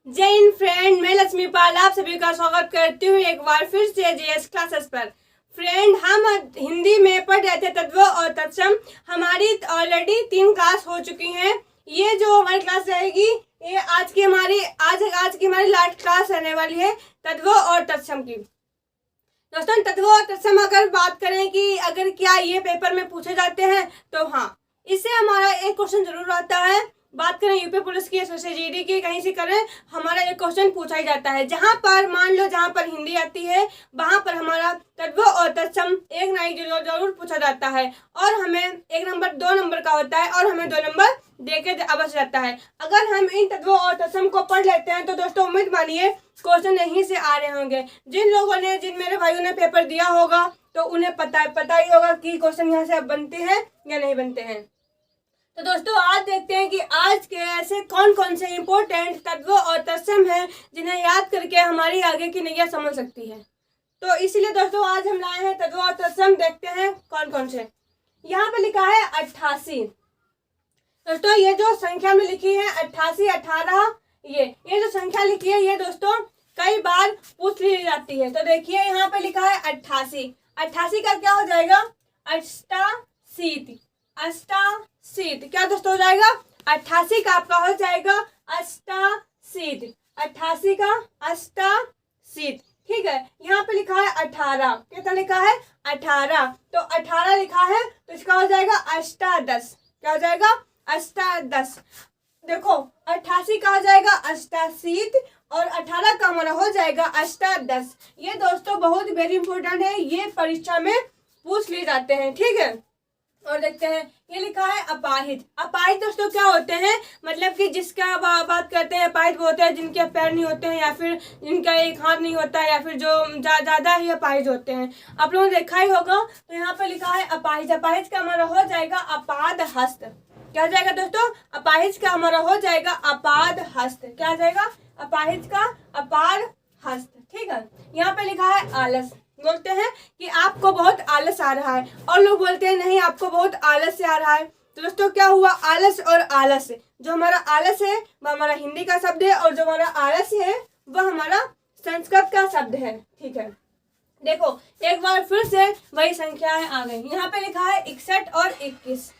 जय हिंद फ्रेंड, मैं लक्ष्मी पाल आप सभी का स्वागत करती हूँ एक बार फिर से जेएस क्लासेस पर। फ्रेंड, हम हिंदी में पढ़ रहे थे तत्व और तत्सम। हमारी ऑलरेडी 3 क्लास हो चुकी हैं। ये जो हमारी क्लास रहेगी ये आज की हमारी लास्ट क्लास रहने वाली है तत्व और तत्सम की। दोस्तों, तत्व और तत्सम अगर बात करें कि अगर क्या ये पेपर में पूछे जाते हैं तो हाँ, इससे हमारा एक क्वेश्चन जरूर आता है। बात करें यूपी पुलिस की, एसएससी जीडी की, कहीं से करें, हमारा एक क्वेश्चन पूछा ही जाता है। जहां पर मान लो जहां पर हिंदी आती है वहां पर हमारा तत्व और तत्सम एक ना एक जरूर पूछा जाता है और हमें 1 नंबर 2 नंबर का होता है और हमें 2 नंबर देके अवश्य जाता है। अगर हम इन तत्वों और तत्सम को पढ़ लेते हैं तो दोस्तों उम्मीद मानिए क्वेश्चन यहीं से आ रहे होंगे। जिन मेरे भाइयों ने पेपर दिया होगा तो उन्हें पता ही होगा कि क्वेश्चन यहाँ से बनते हैं या नहीं बनते हैं। तो दोस्तों, आज देखते हैं कि आज के ऐसे कौन कौन से इम्पोर्टेंट तत्व और तत्सम हैं जिन्हें याद करके हमारी आगे की नैया समझ सकती है। तो इसीलिए दोस्तों आज हम लाए हैं तत्व और तत्सम। देखते हैं कौन कौन से। यहाँ पे लिखा है 88। दोस्तों, ये जो संख्या में लिखी है 88, 18, ये जो संख्या लिखी है ये दोस्तों कई बार पूछ ली जाती है। तो देखिए यहाँ पे लिखा है 88। 88 का क्या हो जाएगा? अष्टाशीति। अष्टाशीति क्या दोस्तों हो जाएगा? 88 का आपका हो जाएगा अष्टाशीति। 88 का अष्टाशीति। ठीक है। यहाँ पे लिखा है 18। कितना लिखा है? 18। तो 18 लिखा है तो इसका हो जाएगा अष्टादश। क्या हो जाएगा? अष्टादश। देखो 88 का हो जाएगा अष्टाशीति और 18 का हमारा हो जाएगा अष्टादश। ये दोस्तों बहुत वेरी इंपॉर्टेंट है, ये परीक्षा में पूछ लिए जाते हैं। ठीक है। और देखते हैं ये लिखा है अपाहिज। अपाहिज दोस्तों क्या होते हैं? मतलब कि जिसका बात करते हैं अपाहिज वो होते हैं जिनके पैर नहीं होते हैं या फिर जिनका एक हाथ नहीं होता है या फिर जो ज्यादा ही अपाहिज होते हैं। आप लोगों ने देखा ही होगा। तो यहाँ पे लिखा है अपाहिज। अपाहिज का हमारा हो जाएगा अपाद हस्त। क्या हो जाएगा दोस्तों? अपाहिज का हमारा हो जाएगा अपाद हस्त। क्या हो जाएगा? अपाहिज का अपाद हस्त। ठीक है। यहाँ पे लिखा है आलस। बोलते हैं कि आपको बहुत आलस आ रहा है और लोग बोलते हैं नहीं आपको बहुत आलस से आ रहा है। तो दोस्तों क्या हुआ? आलस और आलस। जो हमारा आलस है वह हमारा हिंदी का शब्द है और जो हमारा आलस है वह हमारा संस्कृत का शब्द है। ठीक है। देखो एक बार फिर से वही संख्याएं आ गई। यहाँ पे लिखा है 61 और 21।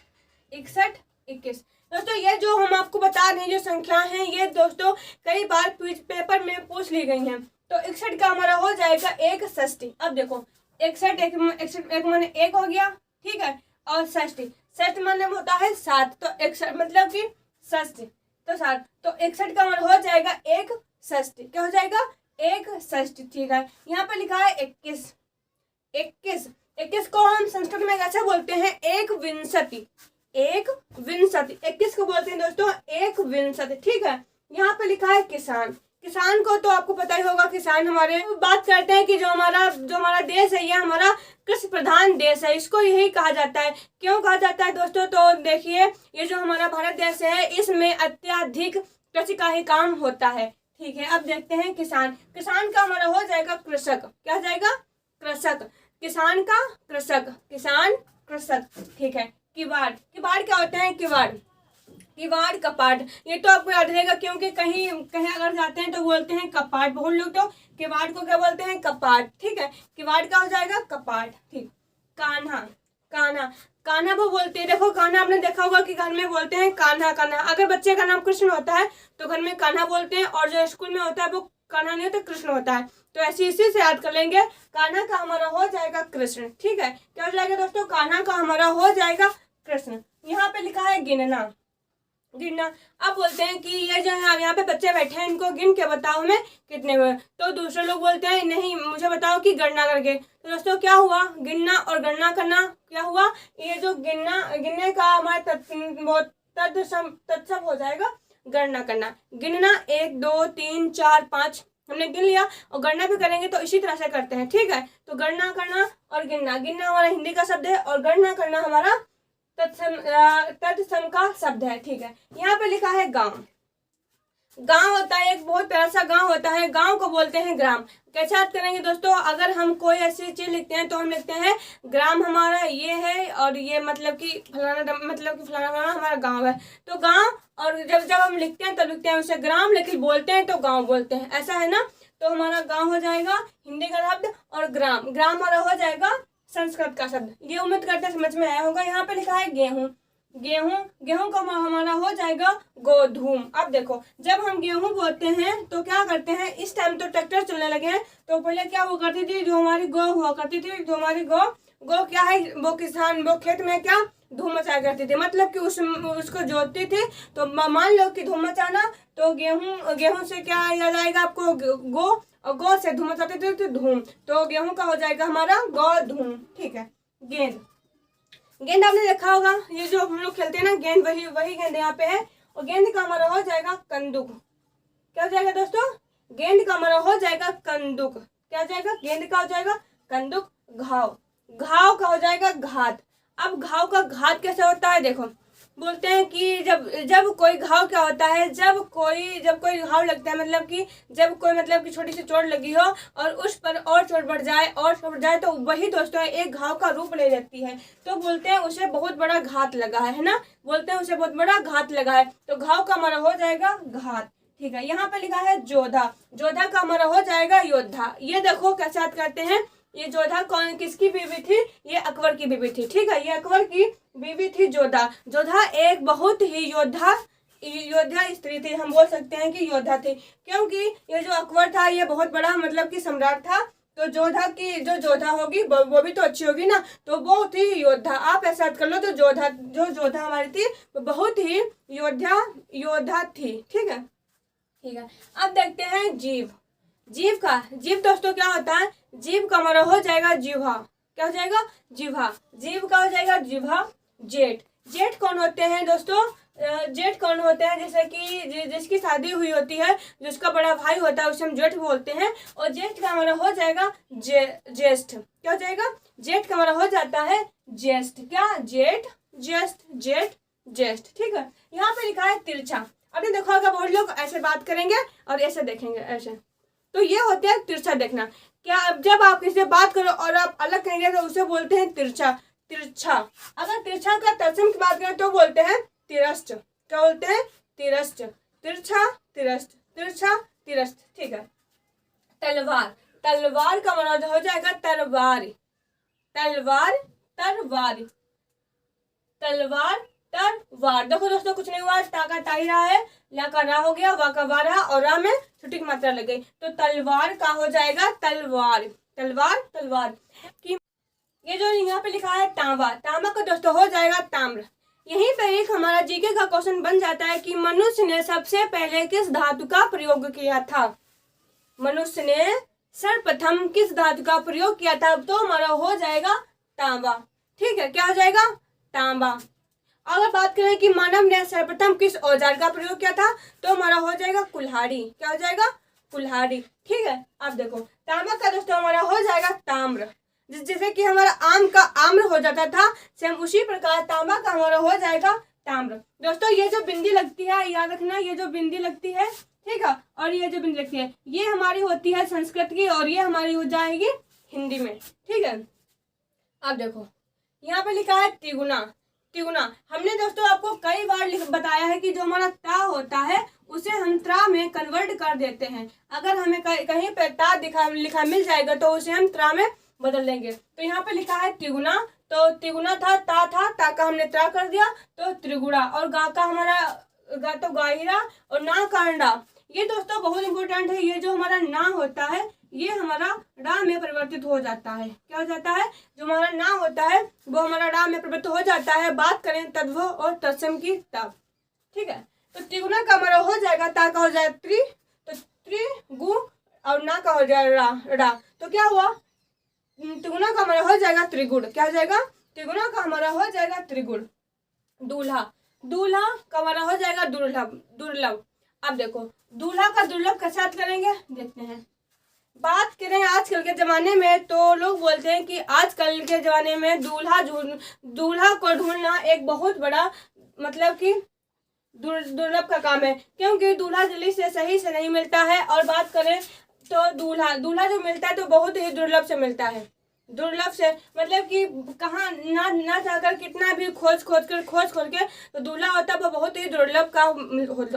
61, 21। दोस्तों ये जो हम आपको बता रहे हैं जो संख्या हैं ये दोस्तों कई बार पेपर में पूछ ली गई हैं। तो 61 का हमारा हो जाएगा 1 षष्ठी। अब देखो 61 एक माने 1 हो गया। ठीक है। और षष्ठी, षष्ठी माने होता है 7। तो 61 मतलब कि षष्ठी तो 7। तो 61 का हमारा हो जाएगा 1 षष्ठी। क्या हो जाएगा? 1 षष्ठी। ठीक है। यहाँ पे लिखा है 21। 21 को हम संस्कृत में कैसे बोलते हैं? 1 विंशति। 1 विंशति। 21 को बोलते हैं दोस्तों 1 विंशति। ठीक है। यहाँ पे लिखा है किसान। किसान को तो आपको पता ही होगा। किसान हमारे बात करते हैं कि जो हमारा देश है ये हमारा कृषि प्रधान देश है। इसको यही कहा जाता है। क्यों कहा जाता है दोस्तों? तो देखिए ये जो हमारा भारत देश है इसमें अत्यधिक कृषि का ही काम होता है। ठीक है। अब देखते हैं किसान। किसान का हमारा हो जाएगा कृषक। क्या हो जाएगा? कृषक। किसान का कृषक। किसान कृषक। ठीक है। किवाड़। किवाड़ क्या होते हैं? किवाड़ कपाट। ये तो आपको याद रहेगा क्योंकि कहीं अगर जाते हैं तो बोलते हैं कपाट। बहुत लोग तो किवाड़ को क्या बोलते हैं? कपाट। ठीक है। किवाड़ का हो जाएगा कपाट। ठीक। कान्हा वो बोलते हैं। देखो कान्हा आपने देखा होगा कि घर में बोलते हैं कान्हा। अगर बच्चे का नाम कृष्ण होता है तो घर में कान्हा बोलते हैं और जो स्कूल में होता है वो कान्हा नहीं होता, कृष्ण होता है। तो ऐसे इसी से याद कर लेंगे। कान्हा का हमारा हो जाएगा कृष्ण। ठीक है। क्या हो जाएगा दोस्तों? कान्हा का हमारा हो जाएगा कृष्ण। यहाँ पे लिखा है गिनना। अब बोलते हैं कि ये जो है यहाँ पे बच्चे बैठे हैं इनको गिन के बताओ मैं कितने हुए। तो दूसरे लोग बोलते हैं नहीं मुझे बताओ कि गणना करके। तो दोस्तों क्या हुआ? गिनना और गणना करना क्या हुआ? ये जो गिनने का हमारा तत्सम हो जाएगा गणना करना। गिनना 1 2 3 4 5 हमने गिन लिया और गणना भी करेंगे तो इसी तरह से करते हैं। ठीक है। तो गणना करना और गिनना हमारा हिंदी का शब्द है और गणना करना हमारा तत्सम का शब्द है। ठीक है। यहाँ पे लिखा है गांव। गांव होता है, एक बहुत प्यारा सा गांव होता है, गांव को बोलते हैं ग्राम। कैसे याद करेंगे दोस्तों, अगर हम कोई ऐसी चीज लिखते हैं तो हम लिखते हैं ग्राम हमारा ये है और ये मतलब कि फलाना फलाना हमारा गांव है। तो गांव, और जब जब हम लिखते हैं तब लिखते हैं उसे ग्राम, लेकिन बोलते हैं तो गांव बोलते हैं, ऐसा है ना। तो हमारा गांव हो जाएगा हिंदी का शब्द, और ग्राम ग्राम हमारा हो जाएगा संस्कृत का शब्द। ये उम्मीद करते हैं समझ में आया होगा। यहाँ पे लिखा है गेहूं, गेहूं, गेहूं का हमारा हो जाएगा गोधूम। अब देखो, जब हम गेहूं बोते हैं तो क्या करते हैं, इस टाइम तो ट्रैक्टर चलने लगे हैं, तो पहले क्या हुआ करती थी, जो हमारी गौ हुआ करती थी, जो हमारी गौ क्या है, वो किसान वो खेत में क्या धूम मचाया करती थी, मतलब कि उसको जोतती थी। तो मान लो कि धूम मचाना, तो गेहूं से क्या याद आएगा आपको, गो, और गौ से धूम मचाते थे तो धूम, तो गेहूं का हो जाएगा हमारा गोधूम। ठीक है। गेंद, गेंद आपने देखा होगा, ये जो हम लोग खेलते हैं ना गेंद, वही गेंद यहाँ पे है, और गेंद का हमारा हो जाएगा कंदुक। क्या हो जाएगा दोस्तों, गेंद का हमारा हो जाएगा कंदुक। क्या हो जाएगा, गेंद का हो जाएगा कंदुक। घाव, घाव का हो जाएगा घात। अब घाव का घात कैसे होता है, देखो बोलते हैं कि जब कोई घाव क्या होता है, जब कोई घाव लगता है, मतलब कि जब कोई मतलब कि छोटी सी चोट लगी हो और उस पर और चोट बढ़ जाए तो वही दोस्तों एक घाव का रूप ले लेती है, तो बोलते हैं उसे बहुत बड़ा घात लगा है ना, बोलते हैं उसे बहुत बड़ा घात लगा है। तो घाव का हमारा हो जाएगा घात। ठीक है। यहाँ पे लिखा है जोधा, जोधा का हमारा हो जाएगा योद्धा। ये देखो कैसे याद करते हैं, ये जोधा कौन किसकी बीवी थी, ये अकबर की बीवी थी। ठीक है, ये अकबर की बीवी थी जोधा। जोधा एक बहुत ही योद्धा स्त्री थी, हम बोल सकते हैं कि योद्धा थी, क्योंकि ये जो अकबर था ये बहुत बड़ा मतलब कि सम्राट था। तो जोधा की जो जोधा होगी वो भी तो अच्छी होगी ना, तो वो थी योद्धा। आप ऐसा कर लो, तो जोधा हमारी थी वो बहुत ही योद्धा थी। ठीक है। ठीक है। अब देखते हैं जीव, जीव दोस्तों क्या होता है, जीव का हमारा हो जाएगा जिह्वा। क्या हो जाएगा, जिह्वा। जीव का हो जाएगा जिह्वा। जेठ, जेठ कौन होते हैं दोस्तों, जेठ कौन होते हैं, जैसे कि जिसकी शादी हुई होती है, जिसका बड़ा भाई होता है उसे हम जेठ बोलते हैं। और जेठ का हमारा हो जाएगा ज्येष्ठ। क्या हो जाएगा, जेठ का हमारा हो जाता है ज्येष्ठ। क्या, जेठ, ज्येष्ठ, जेठ, ज्येष्ठ। ठीक है। यहाँ पे लिखा है तिरछा। आपने देखा होगा बहुत लोग ऐसे बात करेंगे और ऐसे देखेंगे, ऐसे, तो ये होता है तिरछा देखना। क्या, जब आप किसी से बात करो और आप अलग कहेंगे तो उसे बोलते हैं तिरछा। तिरछा। अगर तिरछा का तर्जम की बात करें तो बोलते हैं तिरस्ठ। क्या बोलते हैं, तिरस्ठ। तिरछा, तिरस्ठ, तिरछा, तिरस्ठ। ठीक है। तलवार, तलवार का मतलब हो जाएगा तरवारी। तलवार, तरवारी, तलवार, तरवार। देखो दोस्तों कुछ नहीं हुआ, टा का टा ही रहा है, ला का रा हो गया, वा का वा रहा, और रा में छुट्टी की मात्रा लग गई, तो तलवार का हो जाएगा तलवार। तलवार, तलवार की। ये जो यहाँ पे लिखा है तांबा, तांबा का दोस्तों हो जाएगा ताम्र। यहीं पे एक हमारा जीके का क्वेश्चन बन जाता है कि मनुष्य ने सबसे पहले किस धातु का प्रयोग किया था। मनुष्य ने सर्वप्रथम किस धातु का प्रयोग किया था, तो हमारा हो जाएगा तांबा। ठीक है। क्या हो जाएगा, तांबा। अगर बात करें कि मानव ने सर्वप्रथम किस औजार का प्रयोग किया था, तो हमारा हो जाएगा कुल्हाड़ी। क्या हो जाएगा, कुल्हाड़ी। ठीक है। अब देखो तांबा का दोस्तों हमारा हो जाएगा ताम्र। जैसे कि हमारा आम का आम्र हो जाता था, सेम उसी प्रकार तांबा का हमारा हो जाएगा ताम्र। दोस्तों ये जो बिंदी लगती है, याद रखना, ये जो बिंदी लगती है, ठीक है, और ये जो बिंदी लगती है, ये हमारी होती है संस्कृत की, और ये हमारी हो जाएगी हिंदी में। ठीक है। अब देखो यहाँ पे लिखा है तिगुना। तिगुना हमने दोस्तों आपको कई बार बताया है कि जो हमारा ता होता है उसे हम त्रा में कन्वर्ट कर देते हैं। अगर हमें कहीं पर ता लिखा मिल जाएगा तो उसे हम त्रा में बदल देंगे। तो यहाँ पे लिखा है तिगुना, तो तिगुना था, ता का हमने त्रा कर दिया तो त्रिगुड़ा, और गा का हमारा गा तो गाहिरा, और ना का अंडा। ये दोस्तों बहुत इंपॉर्टेंट है, ये जो हमारा ना होता है ये हमारा रा में परिवर्तित हो जाता है। क्या हो जाता है, जो हमारा ना होता है वो हमारा रा में परिवर्तित हो जाता है। बात करें तद्भव और तत्सम की तब। ठीक है। तो तिगुना का हमारा हो जाएगा, ता का हो जाएगा त्रि, तो त्रिगु, और ना का हो जाएगा रा, तो क्या हुआ, तिगुना का हमारा हो जाएगा त्रिगुण। क्या हो जाएगा, तिगुना का हमारा हो जाएगा त्रिगुण। दूल्हा, दूल्हा का हमारा हो जाएगा दुर्लभ। दुर्लभ। अब देखो दूल्हा का दुर्लभ कैसे याद करेंगे, देखते हैं। बात करें आजकल के ज़माने में तो लोग बोलते हैं कि आजकल के ज़माने में दूल्हा को ढूंढना एक बहुत बड़ा मतलब कि दुर्लभ का काम है, क्योंकि दूल्हा जल्दी से सही से नहीं मिलता है। और बात करें तो दूल्हा जो मिलता है तो बहुत ही दुर्लभ से मिलता है। दुर्लभ से मतलब कि कहाँ ना जाकर कितना भी खोज खोल के तो दूल्हा होता है वो बहुत ही दुर्लभ का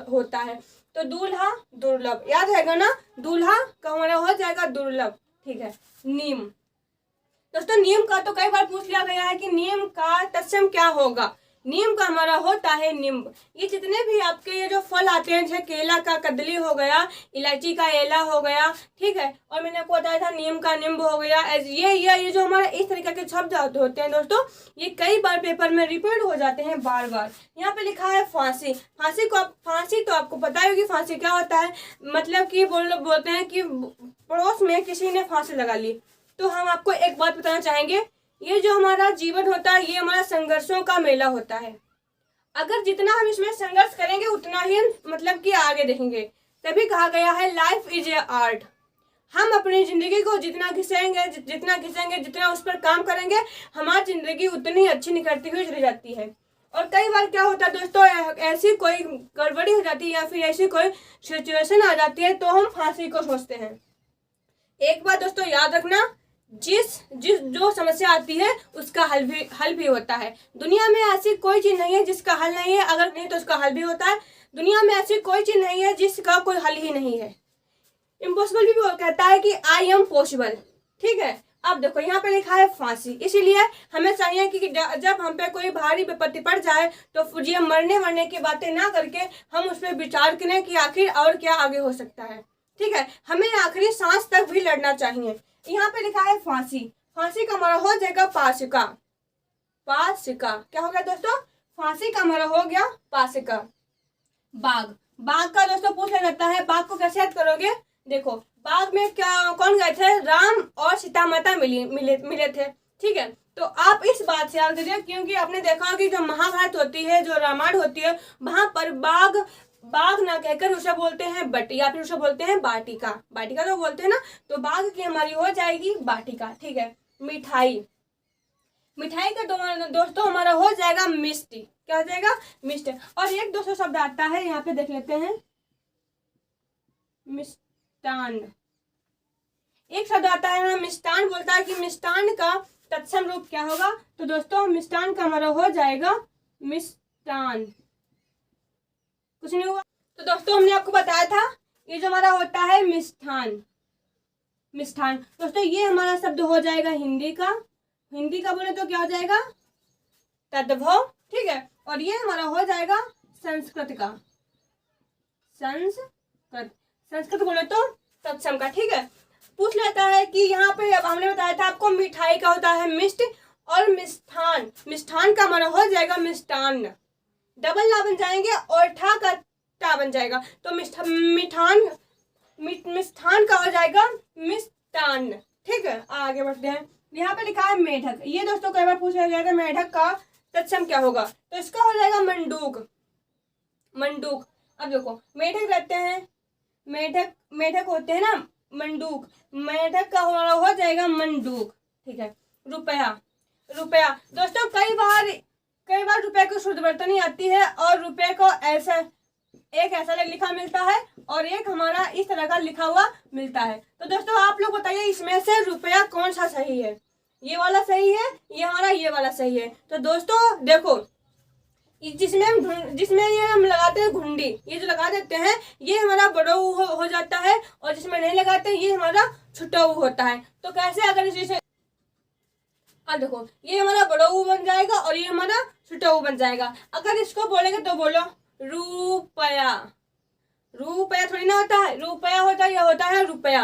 होता है। तो दूल्हा दुर्लभ याद रहेगा ना, दूल्हा का हमारा हो जाएगा दुर्लभ। ठीक है। नियम दोस्तों, नियम का तो कई बार पूछ लिया गया है कि नियम का तत्सम क्या होगा। नीम का हमारा होता है नींब। ये जितने भी आपके ये जो फल आते हैं, जैसे केला का कदली हो गया, इलायची का एला हो गया, ठीक है, और मैंने आपको बताया था नीम का नींब हो गया। ये जो हमारे इस तरीके के शब्द होते हैं दोस्तों, ये कई बार पेपर में रिपीट हो जाते हैं बार बार। यहाँ पे लिखा है फांसी। फांसी तो आपको पता है कि फांसी क्या होता है, मतलब कि बोलते हैं कि पड़ोस में किसी ने फांसी लगा ली। तो हम आपको एक बात बताना चाहेंगे, ये जो हमारा जीवन होता है ये हमारा संघर्षों का मेला होता है। अगर जितना हम इसमें संघर्ष करेंगे उतना ही मतलब कि आगे देखेंगे। तभी कहा गया है लाइफ इज ए आर्ट। हम अपनी जिंदगी को जितना घिसेंगे जितना उस पर काम करेंगे, हमारी जिंदगी उतनी अच्छी निखरती हुई चली जाती है। और कई बार क्या होता है दोस्तों, ऐसी कोई गड़बड़ी हो जाती है या फिर ऐसी कोई सिचुएशन आ जाती है तो हम फांसी को सोचते हैं। एक बात दोस्तों याद रखना, जिस जो समस्या आती है उसका हल भी होता है। दुनिया में ऐसी कोई चीज नहीं है जिसका हल नहीं है, अगर नहीं तो उसका हल भी होता है। दुनिया में ऐसी कोई चीज नहीं है जिसका कोई हल ही नहीं है। इम्पॉसिबल भी वो कहता है कि आई एम पॉसिबल। ठीक है। अब देखो यहाँ पे लिखा है फांसी, इसीलिए हमें चाहिए कि जब हम पे कोई भारी विपत्ति पड़ जाए तो फुजिए मरने की बातें ना करके हम उस पर विचार करें कि आखिर और क्या आगे हो सकता है। ठीक है। हमें आखिरी सांस तक भी लड़ना चाहिए। यहाँ पे लिखा है फांसी। फांसी का हमारा हो जाएगा पासिका। क्या हो गया दोस्तों, फांसी का हमारा हो गया पासिका। बाघ का दोस्तों पूछा जाता है, बाघ को कैसे याद करोगे। देखो बाघ में क्या कौन गए थे, राम और सीता माता मिले थे। ठीक है। तो आप इस बात से याद करिए, क्योंकि आपने देखा होगा कि जो महाभारत होती है, जो रामायण होती है, वहां पर बाघ ना कहकर उसे बोलते हैं बटी या फिर उसे बोलते हैं बाटिका तो बोलते हैं ना। तो बाघ की हमारी हो जाएगी बाटिका। ठीक है। मिठाई का दोस्तों हमारा हो जाएगा मिष्टी। क्या हो जाएगा, मिष्ट। और एक दोस्तों शब्द आता है, यहाँ पे देख लेते हैं, मिष्टान। एक शब्द आता है ना मिष्टान, बोलता है कि मिष्टान का तत्सम रूप क्या होगा। तो दोस्तों मिष्टान का हमारा हो जाएगा मिष्टान। कुछ नहीं हुआ। तो दोस्तों हमने आपको बताया था ये जो हमारा होता है मिष्ठान। दोस्तों ये हमारा शब्द हो जाएगा हिंदी का बोले तो क्या हो जाएगा, तद्भव। ठीक है। और ये हमारा हो जाएगा संस्कृत का, संस्कृत बोले तो तत्सम का। ठीक है। पूछ लेता है कि यहाँ पे अब हमने बताया था आपको मिठाई का होता है मिष्ट और मिष्ठान का हमारा हो जाएगा मिष्टान। डबल ना बन जाएंगे और ठा का टा बन जाएगा। तो मिष्ठान का हो जाएगा मिष्टान। ठीक है। आगे बढ़ते हैं। यहाँ पे लिखा है मेढक। ये दोस्तों कई बार पूछा गया था मेढक का तत्सम क्या होगा, तो इसका हो जाएगा मंडूक। अब देखो मेढक रहते हैं, मेढक होते हैं ना मंडूक, मेढक का हमारा हो जाएगा मंडूक। ठीक है। रुपया दोस्तों कई बार रुपए को शुद्ध वर्तनी आती है और रुपए को ऐसा लिखा मिलता है और एक हमारा इस तरह का लिखा हुआ मिलता है। तो दोस्तों आप लोग बताइए इसमें से रुपया कौन सा सही है, ये वाला सही है, ये हमारा ये वाला सही है। तो दोस्तों देखो जिसमें ये हम लगाते हैं घुंडी, ये जो लगा देते हैं ये हमारा बड़ा हो जाता है, और जिसमें नहीं लगाते ये हमारा छोटा होता है। तो कैसे, अगर इसे अब देखो ये हमारा बड़ा बन जाएगा और ये हमारा छोटा बन जाएगा। अगर इसको बोलेंगे तो बोलो रुपया थोड़ी ना होता है, रुपया होता है, यह होता है रुपया।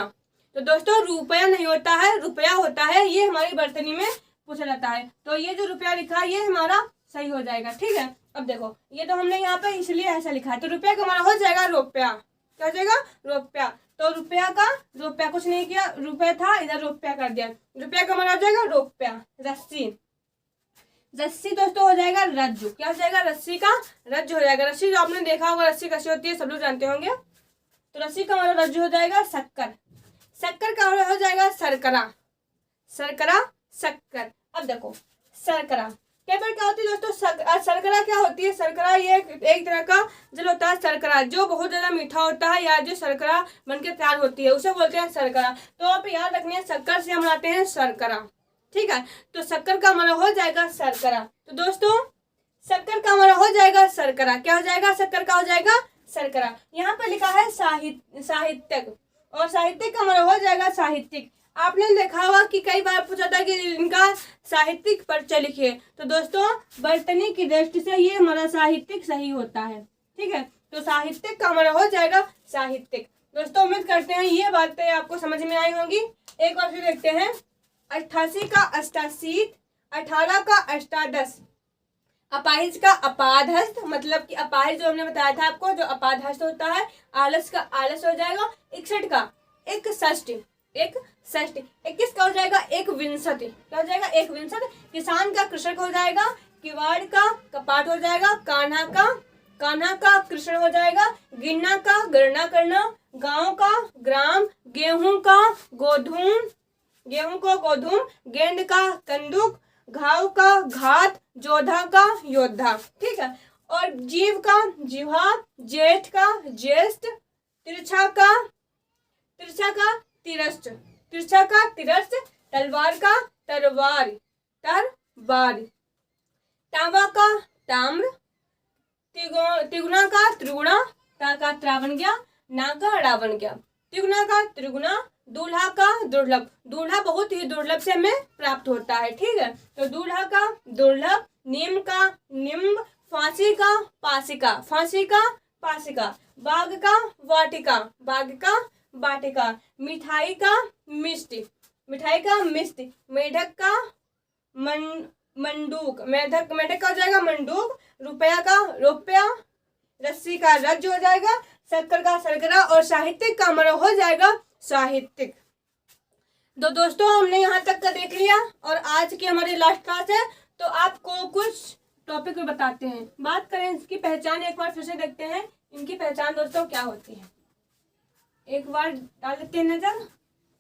तो दोस्तों रुपया नहीं होता है, रुपया होता है, ये हमारी वर्तनी में पूछा जाता है। तो ये जो रुपया लिखा है ये हमारा सही हो जाएगा। ठीक है। अब देखो ये तो हमने यहाँ पे इसलिए ऐसा लिखा है, तो रुपया का हमारा हो जाएगा रुपया। क्या हो जाएगा, रुपया। तो रुपया कुछ नहीं किया, रुपया था इधर रुपया कर दिया, रुपया का हमारा हो जाएगा रुपया। रस्सी दोस्तों हो जाएगा रज्जु। क्या हो जाएगा, रस्सी का रज्जु हो जाएगा। रस्सी जो आपने देखा होगा रस्सी कैसी होती है सब लोग जानते होंगे। तो रस्सी का हमारा रज्जु हो जाएगा शक्कर का हो जाएगा शर्करा। अब देखो शर्करा, कई बार क्या होती है दोस्तों, शर्करा क्या होती है, शर्करा ये एक तरह का जल होता है शर्करा, जो बहुत ज्यादा मीठा होता है, या जो शर्करा बनकर तैयार होती है उसे बोलते हैं शर्करा। तो आप याद रखनी है, शक्कर से हम लाते हैं शर्करा, ठीक है। तो शक्कर का हमारा हो जाएगा शर्करा। तो दोस्तों शक्कर का हमारा हो जाएगा शर्करा, क्या हो जाएगा, शक्कर का हो जाएगा शर्करा। यहाँ पे लिखा है साहित्यक, और साहित्यिक का हमारा हो जाएगा साहित्यिक। आपने देखा होगा कि कई बार पूछा था कि इनका साहित्यिक परिचय लिखिए, तो दोस्तों वर्तनी की दृष्टि से ये हमारा साहित्यिक सही होता है, ठीक है। तो साहित्यिक का हमारा हो जाएगा साहित्यिक। दोस्तों उम्मीद करते हैं ये बातें आपको समझ में आई होंगी। एक बार फिर देखते हैं, 88 का अष्टाशीत, 18 का अष्टादश, अपाहिज का अपादहस्त, मतलब कि अपाहिज जो हमने बताया था आपको, जो अपादहस्त होता है, आलस का आलस हो जाएगा, 61 का एक षष्टि, 21 का हो जाएगा एक विंशति, क्या हो जाएगा एक विंशति, किसान का कृषक हो जाएगा, किवाड़ का कपाट हो जाएगा, कान्हा का कृष्ण हो जाएगा, गिन्ना का गणना करना, गांव का ग्राम, गेहूं को गोधूम, गेंद का कंदूक, घाव का घात, जोधा का योद्धा, ठीक है। और जीव का जिह्वा, जेठ का ज्येष्ठ, तिरछा का तिरस्च, तलवार का तरवार, तांबा का ताम्र, तिगुना का त्रिगुणा, ता का त्रा बन गया, ना का अड़ा बन गया, तिगुना का त्रिगुणा, दूल्हा का दुर्लभ, दूल्हा बहुत ही दुर्लभ से हमें प्राप्त होता है, ठीक है। तो दूल्हा का दुर्लभ, नीम का निम्ब, फांसी का पासिका, बाग का वाटिका, मिठाई का मिष्टि, मेढक का मंडूक, मेढक का हो जाएगा मंडूक, रुपया का रुपया, रस्सी का रज्ज हो जाएगा, शक्कर का शर्करा, और साहित्यिक का हमारा हो जाएगा साहित्यिक। तो दोस्तों हमने यहाँ तक का देख लिया, और आज की हमारी लास्ट क्लास है, तो आपको कुछ टॉपिक में बताते हैं। बात करें इसकी पहचान, एक बार फिर से देखते हैं इनकी पहचान दोस्तों क्या होती है, एक बार डाल लेते हैं नजर,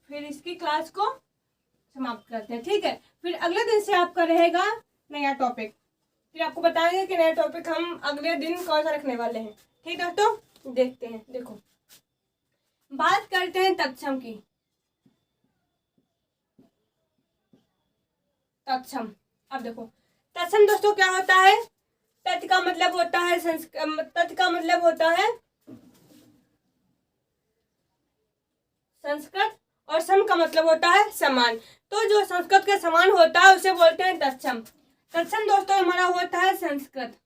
फिर इसकी क्लास को समाप्त करते हैं, ठीक है। फिर अगले दिन से आपका रहेगा नया टॉपिक, फिर आपको बताएंगे कि नया टॉपिक हम अगले दिन कौन सा रखने वाले हैं, ठीक दोस्तों। देखते हैं, देखो बात करते हैं तत्सम की। तत्सम, अब देखो तत्सम दोस्तों क्या होता है, तत् का मतलब होता है संस्कृत, और सम का मतलब होता है समान। तो जो संस्कृत के समान होता है उसे बोलते हैं तत्सम। तत्सम दोस्तों हमारा होता है संस्कृत,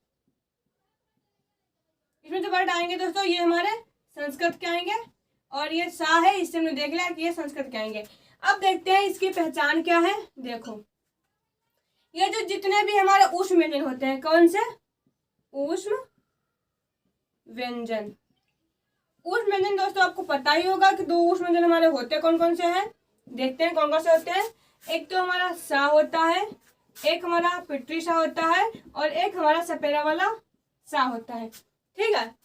इसमें जो वर्ड आएंगे दोस्तों ये हमारे संस्कृत के आएंगे, और ये सा है, इससे हमने देख लिया कि ये संस्कृत के आएंगे। अब देखते हैं इसकी पहचान क्या है। देखो ये जो जितने भी हमारे ऊष्म व्यंजन होते हैं, कौन से ऊष्म व्यंजन, ऊष्म व्यंजन दोस्तों आपको पता ही होगा कि दो ऊष्म व्यंजन हमारे होते हैं, कौन कौन से हैं, देखते हैं कौन कौन से होते हैं। एक तो हमारा सा होता है, एक हमारा पितृ सा होता है, और एक हमारा सपेरा वाला सा होता है, ठीक है।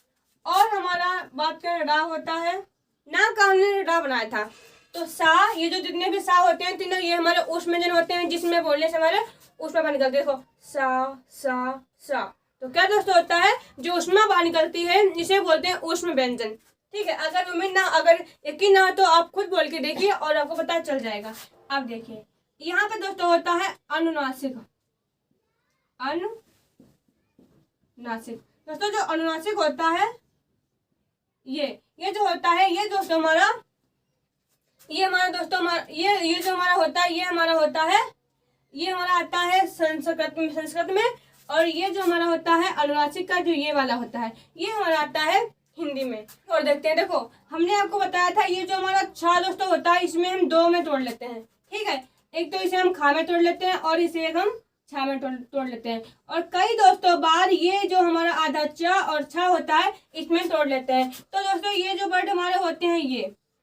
और हमारा बात करें रा होता है, ना का हमने रा बनाया था, तो सा, ये जो जितने भी सा होते हैं तीनों ये हमारे ऊष्म व्यंजन होते हैं, जिसमें बोलने से हमारे ऊष्मा बाहर निकलती है। देखो सा, तो क्या दोस्तों होता है, जो ऊष्मा बाहर निकलती है इसे बोलते हैं ऊष्म व्यंजन, ठीक है। अगर यकीन ना हो तो आप खुद बोल के देखिए और आपको पता चल जाएगा। अब देखिए यहाँ पे दोस्तों होता है अनुनासिक दोस्तों, जो अनुनासिक होता है ये जो होता है, ये दोस्तों हमारा ये जो हमारा होता है, ये हमारा आता है संस्कृत में, और ये जो हमारा होता है अनुनासिक का जो ये वाला होता है, ये हमारा आता है हिंदी में। और देखते हैं, देखो हमने आपको बताया था ये जो हमारा छा दोस्तों होता है, इसमें हम दो में तोड़ लेते हैं, ठीक है। एक तो इसे हम खा में तोड़ लेते हैं, और इसे एक हम छा में तोड़ लेते हैं, और कई दोस्तों बार ये जो हमारा आधा चा और छा होता है इसमें तोड़ लेते हैं। तो दोस्तों ये जो वर्ड हमारे होते हैं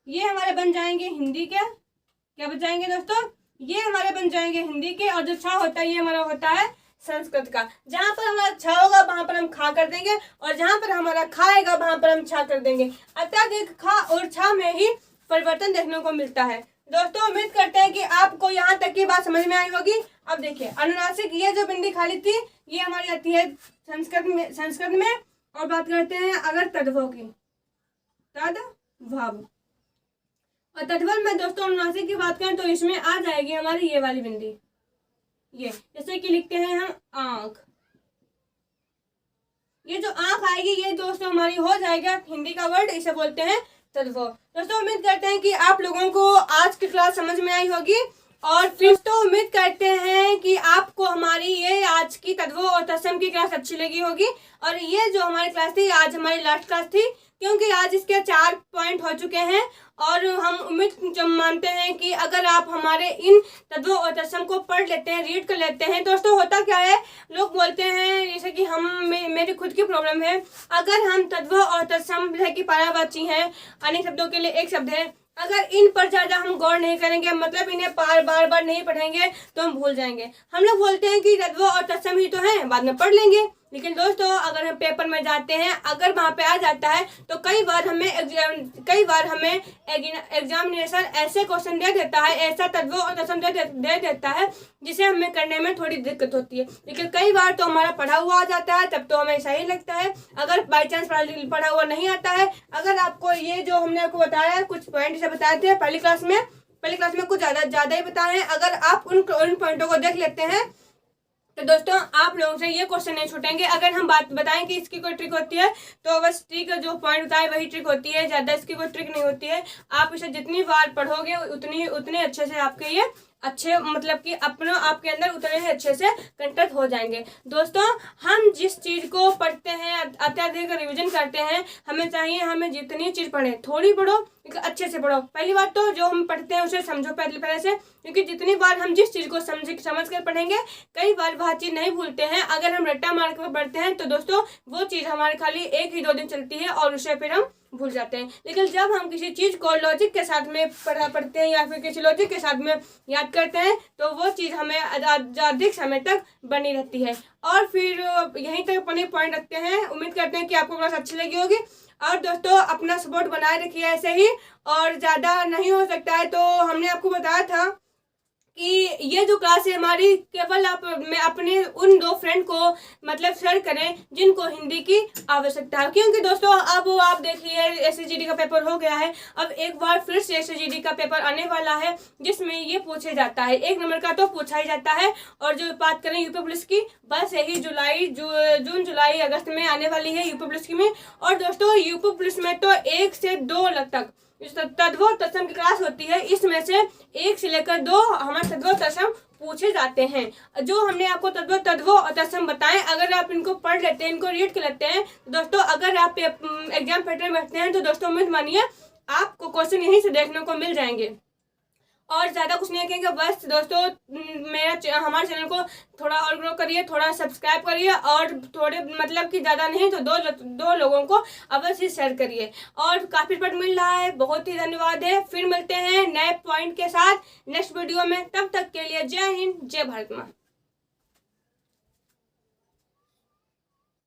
ये हमारे बन जाएंगे हिंदी के, क्या बन जाएंगे दोस्तों, ये हमारे बन जाएंगे हिंदी के, और जो छा होता है ये हमारा होता है संस्कृत का। जहाँ पर हमारा छा होगा वहां पर हम खा कर देंगे, और जहाँ पर हमारा खा आएगा वहां पर हम छा कर देंगे। अत्यधिक खा और छा में ही परिवर्तन देखने को मिलता है। दोस्तों उम्मीद करते हैं कि आपको यहाँ तक तक की बात समझ में आई होगी। अब देखिए अनुनासिक, ये जो बिंदी खाली थी ये हमारी आती है संस्कृत में। और बात करते हैं अगर तद्भव की, तद्भव। और तद्भव में दोस्तों अनुनासिक की बात करें तो इसमें आ जाएगी हमारी ये वाली बिंदी, ये जैसे कि लिखते हैं हम आंख। ये जो आंख आएगी ये दोस्तों हमारी हो जाएगा हिंदी का वर्ड, इसे बोलते हैं तद्भव। दोस्तों उम्मीद करते हैं कि आप लोगों को आज की क्लास समझ में आई होगी। और फिर तो उम्मीद करते हैं कि आपको हमारी ये आज की तद्भव और तत्सम की क्लास अच्छी लगी होगी। और ये जो हमारी क्लास थी आज हमारी लास्ट क्लास थी, क्योंकि आज इसके 4 पॉइंट हो चुके हैं। और हम उम्मीद मानते हैं कि अगर आप हमारे इन तद्भव और तत्सम को पढ़ लेते हैं, रीड कर लेते हैं। दोस्तों होता क्या है, लोग बोलते हैं जैसे कि मेरी खुद की प्रॉब्लम है, अगर हम तद्भव और तत्सम जैसे कि पारावाची हैं, अनेक शब्दों के लिए एक शब्द है, अगर इन पर ज़्यादा हम गौर नहीं करेंगे, मतलब इन्हें बार बार नहीं पढ़ेंगे तो हम भूल जाएंगे। हम लोग बोलते हैं कि तद्भव और तत्सम ही तो हैं, बाद में पढ़ लेंगे। लेकिन दोस्तों अगर हम पेपर में जाते हैं, अगर वहाँ पे आ जाता है तो कई बार हमें एग्जामिनेशन ऐसे क्वेश्चन दे देता है, ऐसा तद्भव और तत्सम दे देता है जिसे हमें करने में थोड़ी दिक्कत होती है। लेकिन कई बार तो हमारा पढ़ा हुआ आ जाता है, तब तो हमें सही लगता है। अगर बाई चांस पढ़ा हुआ नहीं आता है, अगर आपको ये जो हमने आपको बताया कुछ पॉइंट से बताए थे पहली क्लास में कुछ ज़्यादा ही बताए हैं, अगर आप उन पॉइंटों को देख लेते हैं तो दोस्तों आप लोगों से ये क्वेश्चन नहीं छूटेंगे। अगर हम बात बताएं कि इसकी कोई ट्रिक होती है तो बस ट्रिक जो पॉइंट बताए वही ट्रिक होती है, ज़्यादा इसकी कोई ट्रिक नहीं होती है। आप इसे जितनी बार पढ़ोगे उतने अच्छे से आपके ये अच्छे मतलब कि आपके अंदर उतने ही अच्छे से कंटेंट हो जाएंगे। दोस्तों हम जिस चीज़ को पढ़ते हैं, अत्यधिक रिवीजन करते हैं, हमें चाहिए हमें जितनी चीज़ पढ़ें थोड़ी पढ़ो, अच्छे से पढ़ो। पहली बात तो जो हम पढ़ते हैं उसे समझो पहले से, क्योंकि जितनी बार हम जिस चीज़ को समझ कर पढ़ेंगे कई बार वह चीज़ नहीं भूलते हैं। अगर हम रट्टा मार कर पढ़ते हैं तो दोस्तों वो चीज़ हमारे खाली 1 ही 2 दिन चलती है और उसे फिर हम भूल जाते हैं। लेकिन जब हम किसी चीज़ को लॉजिक के साथ में पढ़ते हैं या फिर किसी लॉजिक के साथ में याद करते हैं तो वो चीज़ हमें अधिक समय तक बनी रहती है। और फिर यहीं तक अपने पॉइंट रखते हैं। उम्मीद करते हैं कि आपको क्लास अच्छी लगी होगी। और दोस्तों अपना सपोर्ट बनाए रखिए ऐसे ही, और ज़्यादा नहीं हो सकता है तो हमने आपको बताया था कि ये जो क्लास है हमारी केवल आप में अपने उन 2 फ्रेंड को मतलब शेयर करें जिनको हिंदी की आवश्यकता है। क्योंकि दोस्तों अब आप देखिए एसएसजीडी का पेपर हो गया है, अब एक बार फिर से एसएसजीडी का पेपर आने वाला है जिसमें ये पूछे जाता है, 1 नंबर का तो पूछा ही जाता है। और जो बात करें यूपी पुलिस की, बस यही जून जुलाई अगस्त में आने वाली है यूपी पुलिस की में। और दोस्तों यूपी पुलिस में तो 1 से 2 तक तद्भव तत्सम की क्लास होती है, इसमें से 1 से लेकर 2 हमारे तद्भव तत्सम पूछे जाते हैं। जो हमने आपको तद्भव और तत्सम बताएं, अगर आप इनको पढ़ लेते हैं, इनको रीड कर लेते हैं तो दोस्तों अगर आप एग्जाम पैटर्न में बैठते हैं तो दोस्तों उम्मीद मानिए आपको क्वेश्चन यहीं से देखने को मिल जाएंगे। और ज़्यादा कुछ नहीं कहेंगे, बस दोस्तों हमारे चैनल को थोड़ा और ग्रो करिए, थोड़ा सब्सक्राइब करिए, और थोड़े मतलब कि ज़्यादा नहीं तो 2 लोगों को अवश्य शेयर करिए। और काफ़ी सपोर्ट मिल रहा है, बहुत ही धन्यवाद है। फिर मिलते हैं नए पॉइंट के साथ नेक्स्ट वीडियो में, तब तक के लिए जय हिंद, जय भारत माँ।